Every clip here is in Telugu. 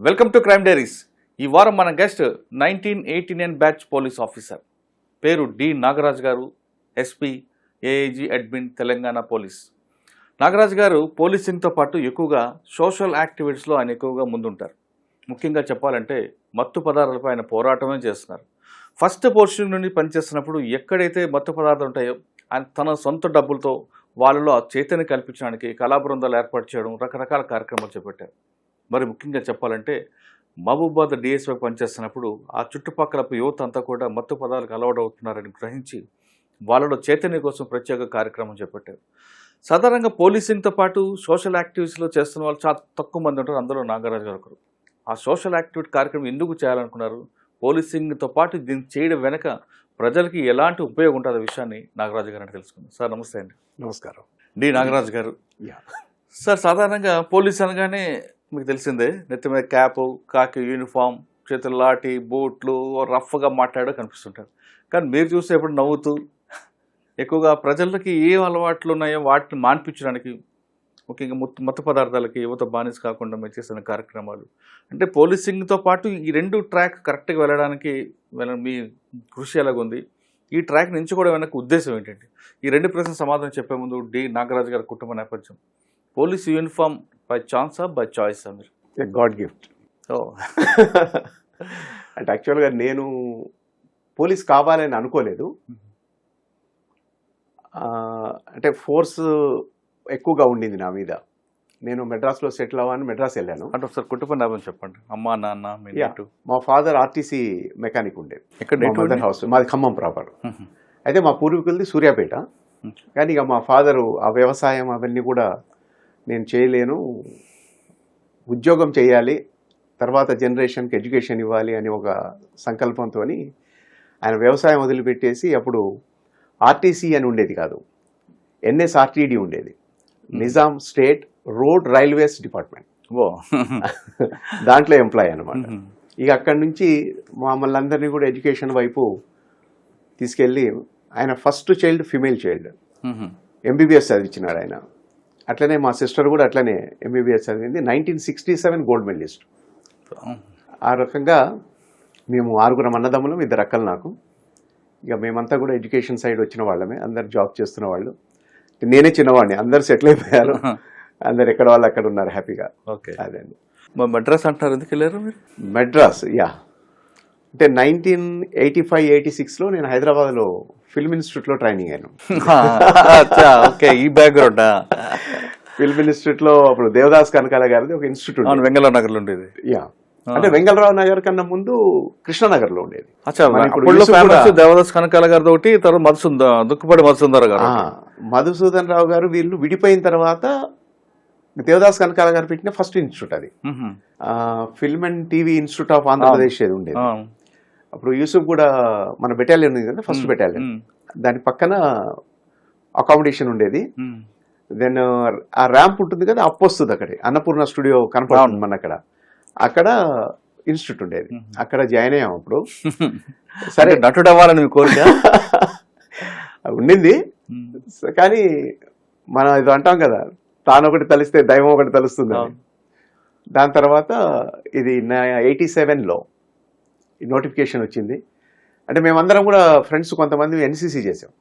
Welcome to crime diaries. ఈ వారం మన గెస్ట్ 1989 బ్యాచ్ పోలీస్ ఆఫీసర్, పేరు డి నాగరాజ్ గారు, SP AIG admin Telangana police. Nagaraj గారు పోలీసింగ్తో పాటు ఎక్కువగా సోషల్ యాక్టివిటీస్లో ఆయన ఎక్కువగా ముందుంటారు. ముఖ్యంగా చెప్పాలంటే మత్తు పదార్థాలపై ఆయన పోరాటమే చేస్తున్నారు. ఫస్ట్ పోస్టింగ్ నుండి పనిచేస్తున్నప్పుడు ఎక్కడైతే మత్తు పదార్థాలు ఉంటాయో ఆయన తన సొంత డబ్బులతో వాళ్ళలో ఆ చైతన్యం కల్పించడానికి కళా బృందాలు ఏర్పాటు చేయడం, రకరకాల కార్యక్రమాలు చేపట్టారు. మరి ముఖ్యంగా చెప్పాలంటే మహబూబాబాద్ డిఎస్పై పనిచేస్తున్నప్పుడు ఆ చుట్టుపక్కల యువత అంతా కూడా మత్తు పదార్థాలకు అలవాటు అవుతున్నారని గ్రహించి వాళ్ళలో చైతన్యం కోసం ప్రత్యేక కార్యక్రమం చేపట్టారు. సాధారణంగా పోలీసింగ్తో పాటు సోషల్ యాక్టివిటీస్లో చేస్తున్న వాళ్ళు చాలా తక్కువ మంది ఉంటారు. అందులో నాగరాజు గారు ఒకరు. ఆ సోషల్ యాక్టివిటీ కార్యక్రమం ఎందుకు చేయాలనుకున్నారు, పోలీసింగ్తో పాటు దీన్ని చేయడం వెనక ప్రజలకి ఎలాంటి ఉపయోగం ఉంటుందో విషయాన్ని నాగరాజు గారు అంటే తెలుసుకుందాం. సార్ నమస్తే అండి. నమస్కారం. డి నాగరాజు గారు. సార్ సాధారణంగా పోలీస్ అనగానే మీకు తెలిసిందే, నెత్తి మీద క్యాపు, కాకి యూనిఫామ్, చేతుల లాఠీ, బూట్లు, రఫ్గా మాట్లాడో కనిపిస్తుంటారు. కానీ మీరు చూస్తే ఎప్పుడు నవ్వుతూ ఎక్కువగా ప్రజలకి ఏం అలవాట్లు ఉన్నాయో వాటిని మాన్పించడానికి, ముఖ్యంగా మత్తు పదార్థాలకి యువత బానిస కాకుండా మీరు చేసిన కార్యక్రమాలు, అంటే పోలీసింగ్తో పాటు ఈ రెండు ట్రాక్ కరెక్ట్గా వెళ్ళడానికి మీ కృషి ఎలాగుంది, ఈ ట్రాక్ నుంచి కూడా వెనక ఉద్దేశం ఏంటంటే, ఈ రెండు ప్రశ్న సమాధానం చెప్పే ముందు డి నాగరాజు గారి కుటుంబ నేపథ్యం, పోలీస్ యూనిఫామ్ బై ఛాన్సా బై చాయిసా? మీరు గాడ్ గిఫ్ట్. అంటే యాక్చువల్గా నేను పోలీస్ కావాలని అనుకోలేదు. అంటే ఫోర్స్ ఎక్కువగా ఉండింది నా మీద. నేను మెడ్రాస్లో సెటిల్ అవ్వని మెడ్రాస్ వెళ్ళాను. అంటే ఒకసారి కుటుంబ నేపథ్యం చెప్పండి. అమ్మా నాన్న? మా ఫాదర్ ఆర్టీసీ మెకానిక్ ఉండేది. ఎక్కడ? హౌస్ మాది ఖమ్మం ప్రాపర్. అయితే మా పూర్వీకులది సూర్యాపేట. కానీ ఇక మా ఫాదరు ఆ వ్యవసాయం అవన్నీ కూడా నేను చేయలేను, ఉద్యోగం చేయాలి, తర్వాత జనరేషన్కి ఎడ్యుకేషన్ ఇవ్వాలి అని ఒక సంకల్పంతో ఆయన వ్యవసాయం వదిలిపెట్టేసి, అప్పుడు ఆర్టీసీ అని ఉండేది కాదు, ఎన్ఎస్ఆర్టీడీ ఉండేది, Nizam state road railways department. దాంట్లో ఎంప్లాయ్ అనమాట. ఇక అక్కడి నుంచి మమ్మల్ని అందరినీ కూడా ఎడ్యుకేషన్ వైపు తీసుకెళ్ళి, ఆయన first child female child, MBBS చదివించినాడు ఆయన. అట్లనే మా సిస్టర్ కూడా అట్లనే ఎంబీబీఎస్ చదివింది, 1967 గోల్డ్ మెడలిస్ట్. ఆ రకంగా మేము 6 అన్నదమ్ములం, 2 అక్కలు నాకు. ఇక మేమంతా కూడా ఎడ్యుకేషన్ సైడ్ వచ్చిన వాళ్ళమే, అందరు జాబ్ చేస్తున్న వాళ్ళు. నేనే చిన్నవాడిని, అందరు సెటిల్ అయిపోయారు, అందరు ఎక్కడ వాళ్ళు అక్కడ ఉన్నారు హ్యాపీగా. ఓకే, అదే. మెడ్రాస్ అంటారు, ఎందుకు వెళ్ళారు మీరు? మెడ్రాస్ అంటే 1985-86లో నేను హైదరాబాద్లో ఫిల్మ్ ఇన్స్టిట్యూట్లో ట్రైనింగ్ అయ్యాను. ఓకే, ఈ బ్యాక్గ్రౌండ్. ఫిల్మ్ ఇన్స్టిట్యూట్లో అప్పుడు దేవదాస్ కనకాల గారిది ఒక ఇన్స్టిట్యూట్ వెంగళరావు నగర్లో ఉండేది. అంటే వెంగళరావు నగర్ కన్నా ముందు కృష్ణనగర్ లో ఉండేది. దేవదాస్ కనకాల గారితో ఒకటి, తర్వాత దుక్కుపాటి మధుసూదన్ గారు, మధుసూదన్ రావు గారు, వీళ్ళు విడిపోయిన తర్వాత దేవదాస్ కనకాల గారు పెట్టిన ఫస్ట్ ఇన్స్టిట్యూట్ అది. Film and TV institute of Andhra Pradesh ఏది ఉండేది. అప్పుడు యూసుఫ్ కూడా మన బెటాలియన్ ఉంది కదా, ఫస్ట్ బెటాలియన్, దాని పక్కన అకామిడేషన్ ఉండేది. దెన్ ఆ ర్యాంప్ ఉంటుంది కదా, అప్ వస్తుంది అక్కడ, అన్నపూర్ణ స్టూడియో కనపడుతుంది మన అక్కడ ఇన్స్టిట్యూట్ ఉండేది. అక్కడ జాయిన్ అయ్యాం. అప్పుడు సరే నటుడు అవ్వాలని కోరిక ఉండింది. కానీ మనం ఇది అంటాం కదా, తాను ఒకటి తలిస్తే దైవం ఒకటి తలుస్తుంది. దాని తర్వాత ఇది 87లో ఈ నోటిఫికేషన్ వచ్చింది. అంటే మేమందరం కూడా ఫ్రెండ్స్ కొంతమంది ఎన్సీసీ చేసాం.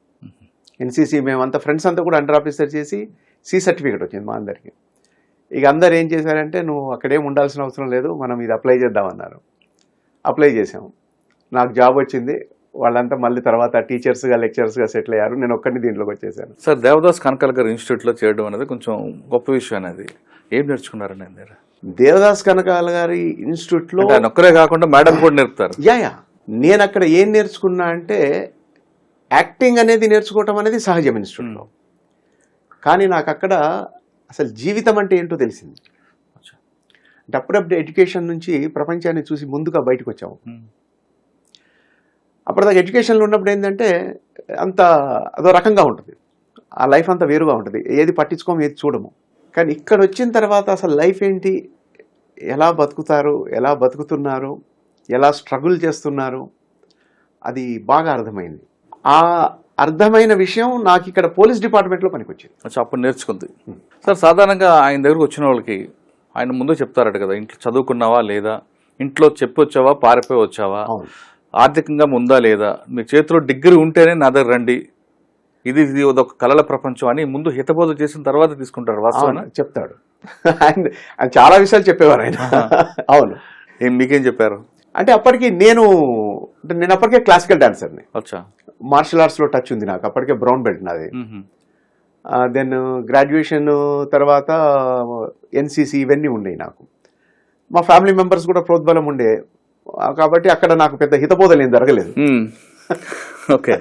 ఎన్సీసీ మేమంతా ఫ్రెండ్స్ అంతా కూడా అండర్ ఆఫీసర్ చేసి సి సర్టిఫికేట్ వచ్చింది మా అందరికి. ఇక అందరు ఏం చేశారంటే, నువ్వు అక్కడేం ఉండాల్సిన అవసరం లేదు, మనం ఇది అప్లై చేద్దామన్నారు. అప్లై చేసాం, నాకు జాబ్ వచ్చింది. వాళ్ళంతా మళ్ళీ తర్వాత టీచర్స్గా లెక్చరర్స్గా సెటిల్ అయ్యారు, నేను ఒక్కడిని దీంట్లోకి వచ్చేసాను. సార్, దేవదాస్ కనకాల గారు ఇన్స్టిట్యూట్లో చేయడం అనేది కొంచెం గొప్ప విషయం. అనేది ఏం నేర్చుకున్నారండి మీరు? దేవదాస్ కనకాల గారి ఇన్స్టిట్యూట్లో ఒక్కరే కాకుండా మేడం కూడా నేర్పుతారు. నేను అక్కడ ఏం నేర్చుకున్నా అంటే, యాక్టింగ్ అనేది నేర్చుకోవటం అనేది సహజం ఇన్స్టిట్యూట్లో. కానీ నాకు అక్కడ అసలు జీవితం అంటే ఏంటో తెలిసింది. అంటే అప్పుడప్పుడు ఎడ్యుకేషన్ నుంచి ప్రపంచాన్ని చూసి ముందుగా బయటకు వచ్చాము. అప్పటిదాకా ఎడ్యుకేషన్లో ఉన్నప్పుడు ఏంటంటే అంత అదో రకంగా ఉంటుంది, ఆ లైఫ్ అంతా వేరుగా ఉంటుంది, ఏది పట్టించుకోము, ఏది చూడము. కానీ ఇక్కడ వచ్చిన తర్వాత అసలు లైఫ్ ఏంటి, ఎలా బతుకుతారు, ఎలా బతుకుతున్నారు, ఎలా స్ట్రగుల్ చేస్తున్నారు, అది బాగా అర్థమైంది. ఆ అర్థమైన విషయం నాకు ఇక్కడ పోలీస్ డిపార్ట్మెంట్లో పనికొచ్చింది. అప్పుడు నేర్చుకుంది. సార్, సాధారణంగా ఆయన దగ్గరకు వచ్చిన వాళ్ళకి ఆయన ముందు చెప్తారట కదా, ఇంట్లో చదువుకున్నావా లేదా, ఇంట్లో చెప్పి వచ్చావా పారిపోయి వచ్చావా, అవును ఆర్థికంగా ఉందా లేదా, మీ చేతిలో డిగ్రీ ఉంటేనే నా దగ్గర రండి, ఇది ఇది ఒక కళల ప్రపంచం అని ముందు హితబోధ చేసిన తర్వాత తీసుకుంటారు. వాస్తవానా? అవును, చెప్తాడు. ఆయన చాలా విషయాలు చెప్పేవారు ఆయన. అవును. మీకేం చెప్పారు? అంటే నేను అప్పటికే క్లాసికల్ డాన్సర్ని. అచ్చా. మార్షల్ ఆర్ట్స్లో టచ్ ఉంది నాకు, అప్పటికే బ్రౌన్ బెల్ట్ నాది. దెన్ గ్రాడ్యుయేషన్ తర్వాత ఎన్సీసీ ఇవన్నీ ఉన్నాయి నాకు. మా ఫ్యామిలీ మెంబర్స్ కూడా ప్రోద్బలం ఉండే, కాబట్టి అక్కడ నాకు పెద్ద హితబోధలు ఏం జరగలేదు. ఓకే.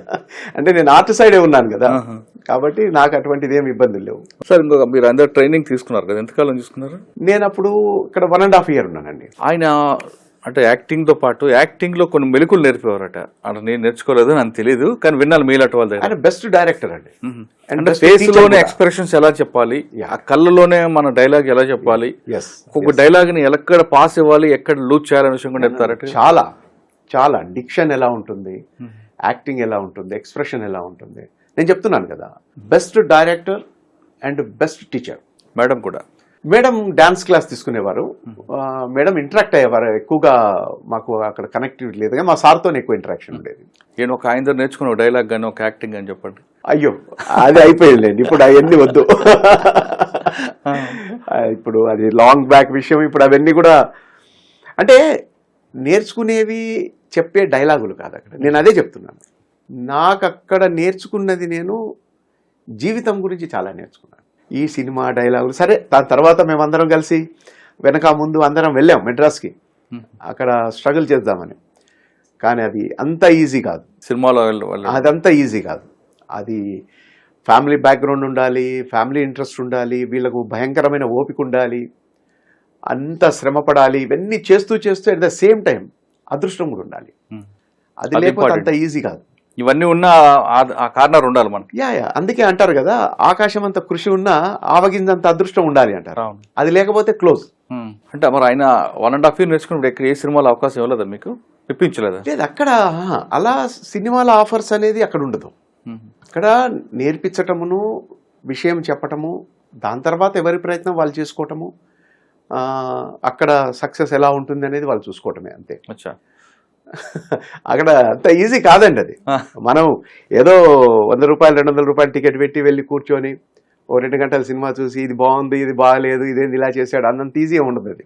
అంటే నేను ఆర్ట్ సైడే ఉన్నాను కదా, కాబట్టి నాకు అటువంటిది ఏమి ఇబ్బందులు లేవు. సార్ ఇంకొక, మీరు అందరు ట్రైనింగ్ తీసుకున్నారు కదా, ఎంతకాలం తీసుకున్నారు? నేను అప్పుడు ఇక్కడ 1.5 years ఉన్నానండి. ఆయన అంటే యాక్టింగ్తో పాటు యాక్టింగ్లో కొన్ని మెలకులు నేర్పేవారట. అంటే నేను నేర్చుకోలేదు, నాకు తెలియదు, కానీ విన్నాను మీలాంటి వాళ్ళ దగ్గర. ఆయన బెస్ట్ డైరెక్టర్ అండి. అంటే ఫేస్ లోనే ఎక్స్ప్రెషన్స్ ఎలా చెప్పాలి, ఆ కళ్ళలోనే మన డైలాగ్ ఎలా చెప్పాలి, ఒక్కొక్క డైలాగ్ ని ఎక్కడ పాస్ ఇవ్వాలి, ఎక్కడ లూజ్ చేయాలనే విషయం కూడా చెప్తారట. చాలా చాలా డిక్షన్ ఎలా ఉంటుంది, యాక్టింగ్ ఎలా ఉంటుంది, ఎక్స్ప్రెషన్ ఎలా ఉంటుంది. నేను చెప్తున్నాను కదా, best director and best teacher. Madam కూడా, మేడం డాన్స్ క్లాస్ తీసుకునేవారు. మేడం ఇంటరాక్ట్ అయ్యేవారు ఎక్కువగా. మాకు అక్కడ కనెక్టివిటీ లేదు కానీ మా సార్తో ఎక్కువ ఇంటరాక్షన్ ఉండేది. నేను ఒక ఆయన నేర్చుకున్న డైలాగ్ కానీ ఒక యాక్టింగ్ అని చెప్పండి. అయ్యో, అది అయిపోయిందండి, ఇప్పుడు అవన్నీ వద్దు. ఇప్పుడు అది లాంగ్ బ్యాక్ విషయం. ఇప్పుడు అవన్నీ కూడా అంటే నేర్చుకునేవి చెప్పే డైలాగులు కాదు అక్కడ. నేను అదే చెప్తున్నాను, నాకు అక్కడ నేర్చుకున్నది నేను జీవితం గురించి చాలా నేర్చుకున్నాను. ఈ సినిమా డైలాగులు సరే, దాని తర్వాత మేమందరం కలిసి వెనక ముందు అందరం వెళ్ళాం మెడ్రాస్కి, అక్కడ స్ట్రగుల్ చేద్దామని. కానీ అది అంత ఈజీ కాదు. సినిమాలో అదంతా ఈజీ కాదు. అది ఫ్యామిలీ బ్యాక్గ్రౌండ్ ఉండాలి, ఫ్యామిలీ ఇంట్రెస్ట్ ఉండాలి, వీళ్ళకు భయంకరమైన ఓపిక ఉండాలి, అంత శ్రమ పడాలి. ఇవన్నీ చేస్తూ చేస్తూ అట్ ద సేమ్ టైం అదృష్టం కూడా ఉండాలి. అది లేకపోతే అంత ఈజీ కాదు. ఇవన్నీ ఉన్న ఆ కార్నర్ ఉండాలి మనకి. అందుకే అంటారు కదా, ఆకాశం అంత కృషి ఉన్నా ఆవగింజంత అదృష్టం ఉండాలి అంటారు. అది లేకపోతే క్లోజ్. అంటే మరి ఆయన 1.5 years నేర్చుకున్నప్పుడు ఎక్కడ ఏ సినిమాలో అవకాశం ఇవ్వలేదా మీకు, ఇప్పించలేదా? లేదు, అక్కడ అలా సినిమాల ఆఫర్స్ అనేది అక్కడ ఉండదు. అక్కడ నేర్పించటమును, విషయం చెప్పటము, దాని తర్వాత ఎవరి ప్రయత్నం వాళ్ళు చేసుకోవటము, అక్కడ సక్సెస్ ఎలా ఉంటుంది అనేది వాళ్ళు చూసుకోవటమే, అంతే. అచ్చా. అక్కడ అంత ఈజీ కాదండి అది. మనం ఏదో 100 రూపాయలు 200 రూపాయలు టికెట్ పెట్టి వెళ్ళి కూర్చొని ఓ 2 గంటల సినిమా చూసి ఇది బాగుంది, ఇది బాగాలేదు, ఇదేంది ఇలా చేశాడు అన్నంత ఈజీ ఉండదు అది.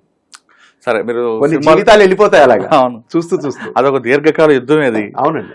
సరే, మీరు కొన్ని జీవితాలు వెళ్ళిపోతాయి అలాగా చూస్తూ చూస్తూ. అదొక దీర్ఘకాల యుద్ధమే అది. అవునండి.